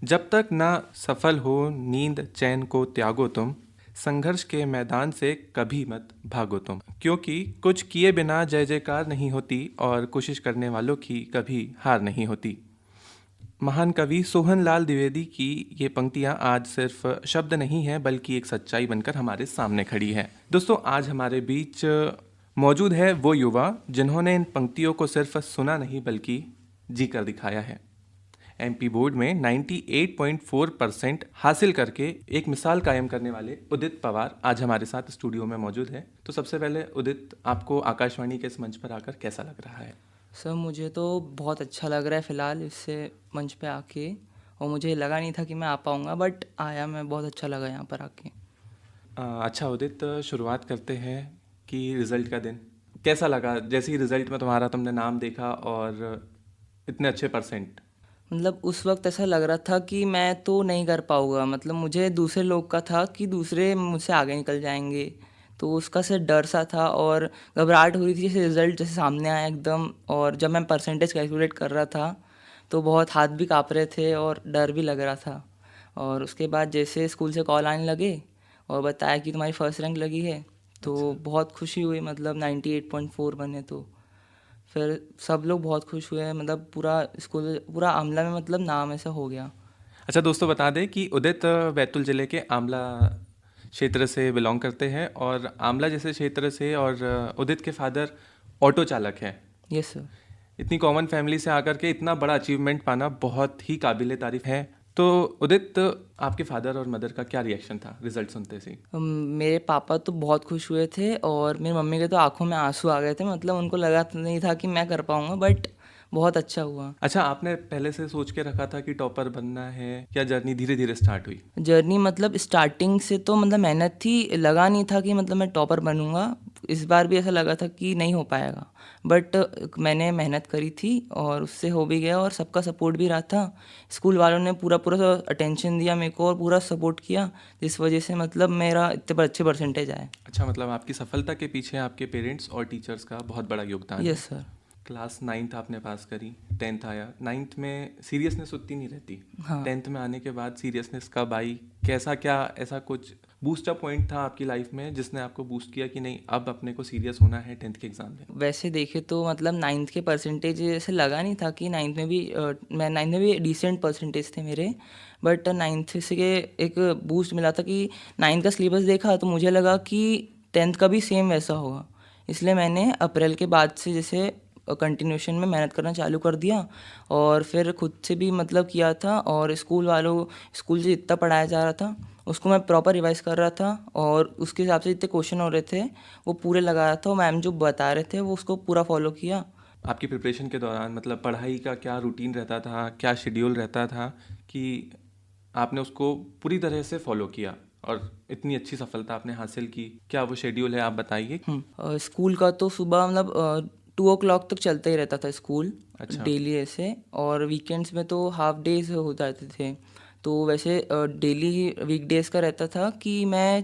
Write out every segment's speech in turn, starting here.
जब तक ना सफल हो नींद चैन को त्यागो तुम, संघर्ष के मैदान से कभी मत भागो तुम, क्योंकि कुछ किए बिना जय जयकार नहीं होती और कोशिश करने वालों की कभी हार नहीं होती। महान कवि सोहन लाल द्विवेदी की ये पंक्तियाँ आज सिर्फ शब्द नहीं हैं बल्कि एक सच्चाई बनकर हमारे सामने खड़ी है। दोस्तों, आज हमारे बीच मौजूद है वो युवा जिन्होंने इन पंक्तियों को सिर्फ सुना नहीं बल्कि जी कर दिखाया है। एमपी बोर्ड में 98.4% हासिल करके एक मिसाल कायम करने वाले उदित पवार आज हमारे साथ स्टूडियो में मौजूद है। तो सबसे पहले उदित, आपको आकाशवाणी के इस मंच पर आकर कैसा लग रहा है? सर मुझे तो बहुत अच्छा लग रहा है फ़िलहाल इससे मंच पे आके। और मुझे लगा नहीं था कि मैं आ पाऊँगा, बट आया, मैं बहुत अच्छा लगा यहाँ पर आके। अच्छा उदित, शुरुआत करते हैं कि रिज़ल्ट का दिन कैसा लगा जैसे ही रिज़ल्ट में तुम्हारा तुमने नाम देखा और इतने अच्छे परसेंट। मतलब उस वक्त ऐसा लग रहा था कि मैं तो नहीं कर पाऊँगा, मतलब मुझे दूसरे लोग का था कि दूसरे मुझसे आगे निकल जाएंगे, तो उसका से डर सा था और घबराहट हो रही थी। जैसे रिज़ल्ट जैसे सामने आया एकदम, और जब मैं परसेंटेज कैलकुलेट कर रहा था तो बहुत हाथ भी काँप रहे थे और डर भी लग रहा था। और उसके बाद जैसे स्कूल से कॉल आने लगे और बताया कि तुम्हारी फर्स्ट रैंक लगी है, तो अच्छा। बहुत खुशी हुई, मतलब 98.4 बने। तो फिर सब लोग बहुत खुश हुए, मतलब पूरा स्कूल, पूरा आमला में मतलब नाम ऐसा हो गया। अच्छा दोस्तों, बता दें कि उदित बैतूल ज़िले के आमला क्षेत्र से बिलोंग करते हैं और आमला जैसे क्षेत्र से, और उदित के फादर ऑटो चालक हैं। Yes sir. इतनी कॉमन फैमिली से आकर के इतना बड़ा अचीवमेंट पाना बहुत ही काबिले तारीफ है। तो उदित, आपके फादर और मदर का क्या रिएक्शन था रिजल्ट सुनते से ही? मेरे पापा तो बहुत खुश हुए थे और मेरी मम्मी के तो आंखों में आंसू आ गए थे, मतलब उनको लगा तो नहीं था कि मैं कर पाऊँगा, बट बहुत अच्छा हुआ। अच्छा, आपने पहले से सोच के रखा था कि टॉपर बनना है या जर्नी धीरे धीरे स्टार्ट हुई? जर्नी मतलब स्टार्टिंग से तो मतलब मेहनत थी, लगा नहीं था कि मतलब मैं टॉपर बनूंगा। इस बार भी ऐसा लगा था कि नहीं हो पाएगा, बट मैंने मेहनत करी थी और उससे हो भी गया, और सबका सपोर्ट भी रहा था। स्कूल वालों ने पूरा पूरा अटेंशन दिया मेरे को और पूरा सपोर्ट किया, जिस वजह से मतलब मेरा इतने अच्छे परसेंटेज आए। अच्छा, मतलब आपकी सफलता के पीछे आपके पेरेंट्स और टीचर्स का बहुत बड़ा योगदान है। Yes sir. क्लास नाइन्थ आपने पास करी, टेंथ आया। नाइन्थ में सीरियसनेस उतनी नहीं रहती, हाँ टेंथ में आने के बाद सीरियसनेस कब आई? कैसा, क्या ऐसा कुछ बूस्टअप पॉइंट था आपकी लाइफ में जिसने आपको बूस्ट किया कि नहीं अब अपने को सीरियस होना है टेंथ के एग्ज़ाम में? वैसे देखे तो मतलब नाइन्थ के परसेंटेज ऐसे लगा नहीं था कि नाइन्थ में भी मैं नाइन्थ में भी डिसेंट परसेंटेज थे मेरे, बट नाइन्थ से एक बूस्ट मिला था कि नाइन्थ का सिलेबस देखा तो मुझे लगा कि टेंथ का भी सेम वैसा होगा। इसलिए मैंने अप्रैल के बाद से जैसे कंटिन्यूशन में मेहनत करना चालू कर दिया, और फिर खुद से भी मतलब किया था, और स्कूल से जितना पढ़ाया जा रहा था उसको मैं प्रॉपर रिवाइज कर रहा था, और उसके हिसाब से जितने क्वेश्चन हो रहे थे वो पूरे लगा रहा था, और मैम जो बता रहे थे वो उसको पूरा फॉलो किया। आपकी प्रिपरेशन के दौरान मतलब पढ़ाई का क्या रूटीन रहता था, क्या शेड्यूल रहता था कि आपने उसको पूरी तरह से फॉलो किया और इतनी अच्छी सफलता आपने हासिल की? क्या वो शेड्यूल है, आप बताइए। स्कूल का तो सुबह मतलब 2 o'clock तक चलता ही रहता था स्कूल, अच्छा। डेली ऐसे। और वीकेंड्स में तो हाफ डेज हो जाते थे। तो वैसे डेली वीकडेज का रहता था कि मैं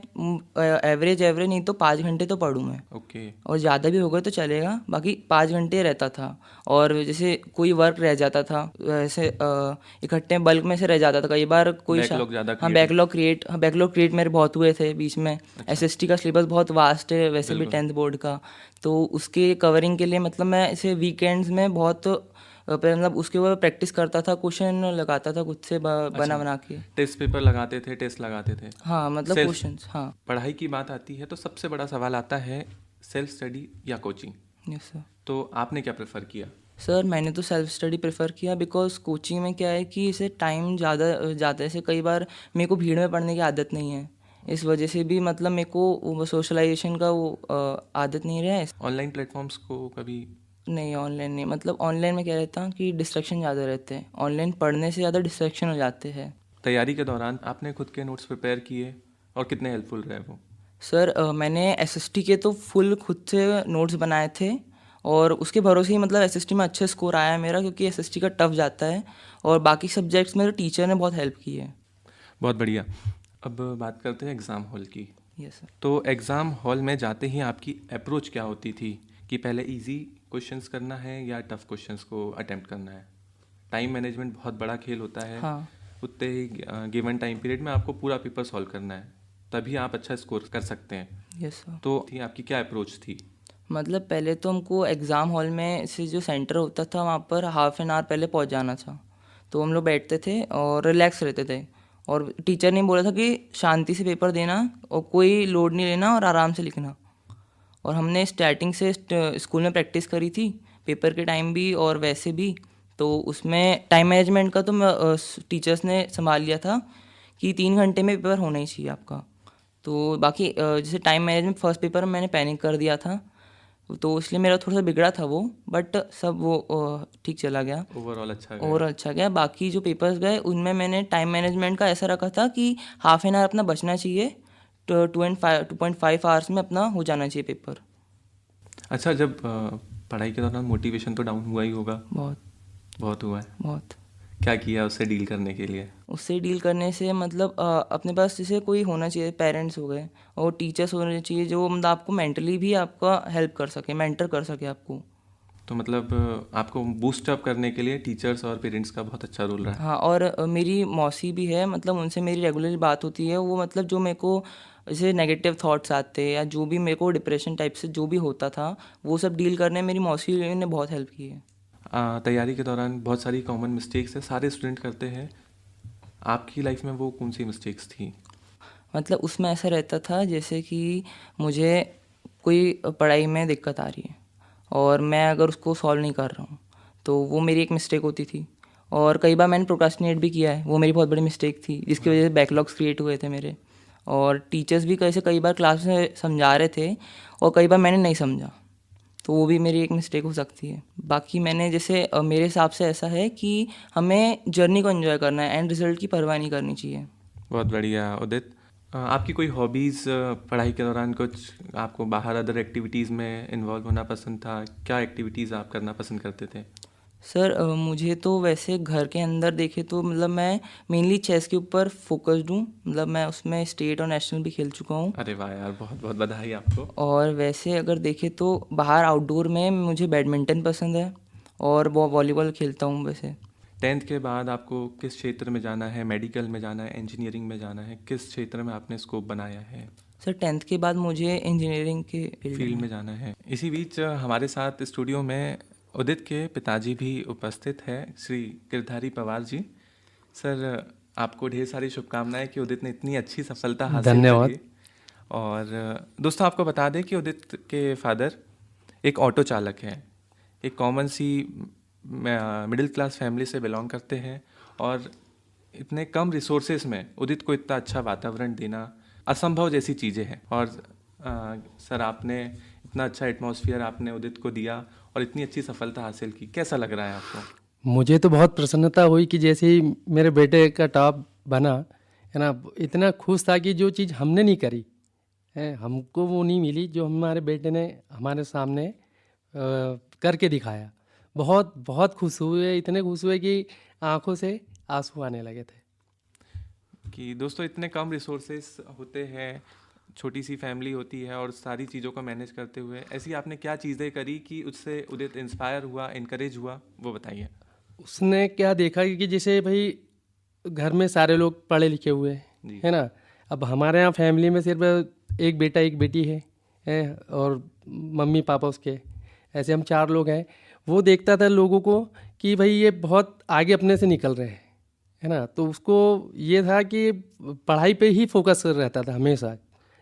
एवरेज एवरेज नहीं तो 5 घंटे तो पढूं मैं, ओके। और ज़्यादा भी हो गए तो चलेगा, बाकी 5 घंटे रहता था। और जैसे कोई वर्क रह जाता था वैसे इकट्ठे बल्क में से रह जाता था कई बार कोई बैकलॉग ज़्यादा हाँ क्रिएट हो। बैकलॉग क्रिएट मेरे बहुत हुए थे बीच में। अच्छा। एसएसटी का सिलेबस बहुत वास्ट है वैसे भी, बिल्कुल। 10th बोर्ड का। तो उसके कवरिंग के लिए मतलब मैं ऐसे वीकेंड्स में बहुत मतलब उसके ऊपर प्रैक्टिस करता था, क्वेश्चन लगाता था खुद से बना अच्छा, बना के। टेस्ट पेपर लगाते थे, टेस्ट लगाते थे। हाँ मतलब सेल्फ क्वेश्चंस, हाँ। पढ़ाई की बात आती है तो सबसे बड़ा सवाल आता है, सेल्फ स्टडी या कोचिंग? Yes sir. तो आपने क्या प्रेफर किया? सर मैंने तो सेल्फ स्टडी प्रेफर किया, बिकॉज कोचिंग में क्या है कि इसे टाइम ज़्यादा जाता है। ऐसे कई बार मेरे को भीड़ में पढ़ने की आदत नहीं है, इस वजह से भी मतलब मेरे को वो सोशलाइजेशन का वो आदत नहीं रहा है। ऑनलाइन प्लेटफॉर्म्स को कभी? नहीं ऑनलाइन नहीं, मतलब ऑनलाइन में क्या रहता है कि डिस्ट्रैक्शन ज़्यादा रहते हैं, ऑनलाइन पढ़ने से ज़्यादा डिस्ट्रैक्शन हो जाते हैं। तैयारी के दौरान आपने खुद के नोट्स प्रिपेयर किए और कितने हेल्पफुल रहे वो? सर मैंने एसएसटी के तो फुल खुद से नोट्स बनाए थे, और उसके भरोसे ही मतलब एसएसटी में अच्छे स्कोर आया है मेरा, क्योंकि एसएसटी का टफ जाता है। और बाकी सब्जेक्ट्स में तो टीचर ने बहुत हेल्प की है। बहुत बढ़िया। अब बात करते हैं एग्ज़ाम हॉल की। Yes sir. तो एग्ज़ाम हॉल में जाते ही आपकी अप्रोच क्या होती थी कि पहले इजी क्वेश्चंस करना है या टफ क्वेश्चंस को अटेम्प्ट करना है? टाइम मैनेजमेंट बहुत बड़ा खेल होता है। हाँ उतने ही गिवन टाइम पीरियड में आपको पूरा पेपर सॉल्व करना है, तभी आप अच्छा स्कोर कर सकते हैं। Yes sir. तो थी आपकी क्या अप्रोच थी? मतलब पहले तो हमको एग्ज़ाम हॉल में से जो सेंटर होता था वहाँ पर हाफ एन आवर पहले पहुँच जाना था। तो हम लोग बैठते थे और रिलैक्स रहते थे, और टीचर ने बोला था कि शांति से पेपर देना और कोई लोड नहीं लेना और आराम से लिखना। और हमने स्टार्टिंग से स्कूल में प्रैक्टिस करी थी, पेपर के टाइम भी और वैसे भी। तो उसमें टाइम मैनेजमेंट का तो टीचर्स ने संभाल लिया था कि 3 घंटे में पेपर होना ही चाहिए आपका। तो बाकी जैसे टाइम मैनेजमेंट फर्स्ट पेपर में मैंने पैनिक कर दिया था, तो इसलिए मेरा थोड़ा सा बिगड़ा था वो, बट सब वो ठीक चला गया। ओवरऑल अच्छा गया। और अच्छा गया। बाकी जो पेपर्स गए उनमें मैंने टाइम मैनेजमेंट का ऐसा रखा था कि हाफ एन आवर अपना बचना चाहिए, तो 2.5 आवर्स में अपना हो जाना चाहिए पेपर। अच्छा, जब पढ़ाई के दौरान मोटिवेशन तो डाउन हुआ ही होगा? बहुत बहुत हुआ है। बहुत। क्या किया उससे डील करने के लिए? उससे डील करने से मतलब अपने पास जैसे कोई होना चाहिए, पेरेंट्स हो गए और टीचर्स होने चाहिए जो मतलब आपको मेंटली भी आपका हेल्प कर सके, मेंटर कर सके आपको। तो मतलब आपको बूस्ट अप करने के लिए टीचर्स और पेरेंट्स का बहुत अच्छा रोल रहा है। हाँ, और मेरी मौसी भी है, मतलब उनसे मेरी रेगुलर बात होती है। वो मतलब जो मेरे को जैसे नेगेटिव थॉट्स आते हैं या जो भी मेरे को डिप्रेशन टाइप से जो भी होता था, वो सब डील करने में मेरी मौसी ने बहुत हेल्प की है। तैयारी के दौरान बहुत सारी कॉमन मिस्टेक्स है, सारे स्टूडेंट करते हैं। आपकी लाइफ में वो कौन सी मिस्टेक्स थी? मतलब उसमें ऐसा रहता था जैसे कि मुझे कोई पढ़ाई में दिक्कत आ रही है और मैं अगर उसको सॉल्व नहीं कर रहा हूँ, तो वो मेरी एक मिस्टेक होती थी। और कई बार मैंने प्रोक्रास्टिनेट भी किया है, वो मेरी बहुत बड़ी मिस्टेक थी जिसकी वजह से बैकलॉग्स क्रिएट हुए थे मेरे। और टीचर्स भी कैसे कई बार क्लास में समझा रहे थे और कई बार मैंने नहीं समझा, तो वो भी मेरी एक मिस्टेक हो सकती है। बाकी मैंने जैसे मेरे हिसाब से ऐसा है कि हमें जर्नी को एंजॉय करना है, एंड रिजल्ट की परवाह नहीं करनी चाहिए। बहुत बढ़िया उदित। आपकी कोई हॉबीज़ पढ़ाई के दौरान कुछ आपको बाहर अदर एक्टिविटीज़ में इन्वॉल्व होना पसंद था? क्या एक्टिविटीज़ आप करना पसंद करते थे? सर मुझे तो वैसे घर के अंदर देखे तो मतलब मैं मेनली चेस के ऊपर फोकस्ड हूँ। मतलब मैं उसमें स्टेट और नेशनल भी खेल चुका हूँ। अरे वाह यार, बहुत बहुत बधाई आपको। और वैसे अगर देखे तो बाहर आउटडोर में मुझे बैडमिंटन पसंद है और वो वॉलीबॉल खेलता हूँ वैसे। 10th के बाद आपको किस क्षेत्र में जाना है? मेडिकल में जाना है, इंजीनियरिंग में जाना है? किस क्षेत्र में आपने स्कोप बनाया है? सर 10th के बाद मुझे इंजीनियरिंग के फील्ड में जाना है। इसी बीच हमारे साथ स्टूडियो में उदित के पिताजी भी उपस्थित हैं, श्री गिरधारी पवार जी। सर, आपको ढेर सारी शुभकामनाएं कि उदित ने इतनी अच्छी सफलता हासिल धन्यवाद। करी। और दोस्तों, आपको बता दें कि उदित के फादर एक ऑटो चालक हैं, एक कॉमन सी मिडिल क्लास फैमिली से बिलोंग करते हैं, और इतने कम रिसोर्सेज में उदित को इतना अच्छा वातावरण देना असंभव जैसी चीज़ें हैं। और सर, आपने इतना अच्छा एटमॉस्फेयर आपने उदित को दिया और इतनी अच्छी सफलता हासिल की। कैसा लग रहा है आपको? मुझे तो बहुत प्रसन्नता हुई कि जैसे ही मेरे बेटे का टॉप बना है ना, इतना खुश था कि जो चीज़ हमने नहीं करी है, हमको वो नहीं मिली जो हमारे बेटे ने हमारे सामने करके दिखाया। बहुत बहुत खुश हुए, इतने खुश हुए कि आंखों से आंसू आने लगे थे। कि दोस्तों, इतने कम रिसोर्सेस होते हैं, छोटी सी फैमिली होती है, और सारी चीज़ों को मैनेज करते हुए ऐसी आपने क्या चीज़ें करी कि उससे उदित इंस्पायर हुआ, इनकरेज हुआ, वो बताइए। उसने क्या देखा कि जैसे भाई घर में सारे लोग पढ़े लिखे हुए जी। है ना, अब हमारे यहाँ फैमिली में सिर्फ एक बेटा एक बेटी है और मम्मी पापा उसके, ऐसे हम 4 लोग हैं। वो देखता था लोगों को कि भाई ये बहुत आगे अपने से निकल रहे हैं, है ना, तो उसको ये था कि पढ़ाई पे ही फोकस रहता था हमेशा।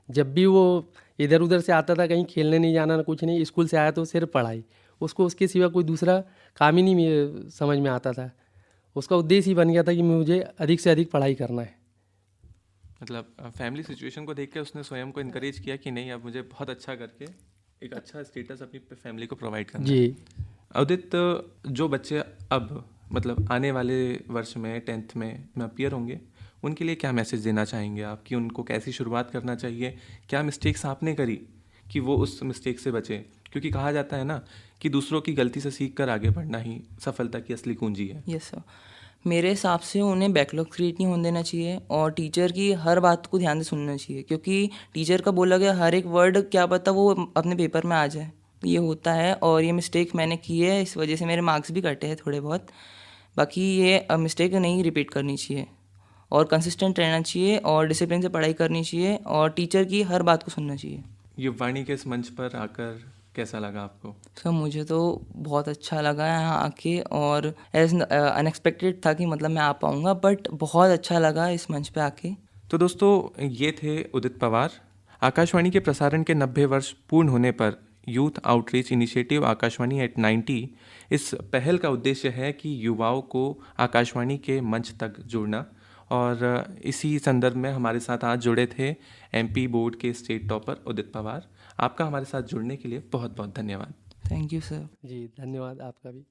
जब भी वो इधर उधर से आता था, कहीं खेलने नहीं जाना ना कुछ नहीं, स्कूल से आया तो सिर्फ पढ़ाई, उसको उसके सिवा कोई दूसरा काम ही नहीं समझ में आता था। उसका उद्देश्य ही बन गया था कि मुझे अधिक से अधिक पढ़ाई करना है। मतलब फैमिली सिचुएशन को देख के उसने स्वयं को इनकरेज किया कि नहीं, अब मुझे बहुत अच्छा करके एक अच्छा स्टेटस अपनी फैमिली को प्रोवाइड करना है। जी। उदित, जो बच्चे अब मतलब आने वाले वर्ष में 10th में अपीयर होंगे, उनके लिए क्या मैसेज देना चाहेंगे आप कि उनको कैसी शुरुआत करना चाहिए? क्या मिस्टेक्स आपने करी कि वो उस मिस्टेक से बचे? क्योंकि कहा जाता है ना कि दूसरों की गलती से सीख कर आगे बढ़ना ही सफलता की असली कुंजी है। Yes sir. मेरे हिसाब से उन्हें बैकलॉग क्रिएट नहीं होने देना चाहिए और टीचर की हर बात को ध्यान से सुनना चाहिए, क्योंकि टीचर का बोला गया हर एक वर्ड क्या पता वो अपने पेपर में आ जाए। ये होता है और ये मिस्टेक मैंने की है, इस वजह से मेरे मार्क्स भी कटे हैं थोड़े बहुत। बाकी ये मिस्टेक नहीं रिपीट करनी चाहिए और कंसिस्टेंट रहना चाहिए और डिसिप्लिन से पढ़ाई करनी चाहिए और टीचर की हर बात को सुनना चाहिए। युववाणी के इस मंच पर आकर कैसा लगा आपको? सर मुझे तो बहुत अच्छा लगा यहाँ आके और एज अनएक्सपेक्टेड था कि मतलब मैं आ पाऊँगा, बट बहुत अच्छा लगा इस मंच पे आके। तो दोस्तों, ये थे उदित पवार। आकाशवाणी के प्रसारण के 90 वर्ष पूर्ण होने पर youth outreach initiative Akashvani at 90 इस पहल का उद्देश्य है कि युवाओं को आकाशवाणी के मंच तक जोड़ना। और इसी संदर्भ में हमारे साथ आज जुड़े थे एमपी बोर्ड के स्टेट टॉपर उदित पवार। आपका हमारे साथ जुड़ने के लिए बहुत बहुत धन्यवाद। Thank you sir. जी धन्यवाद आपका भी।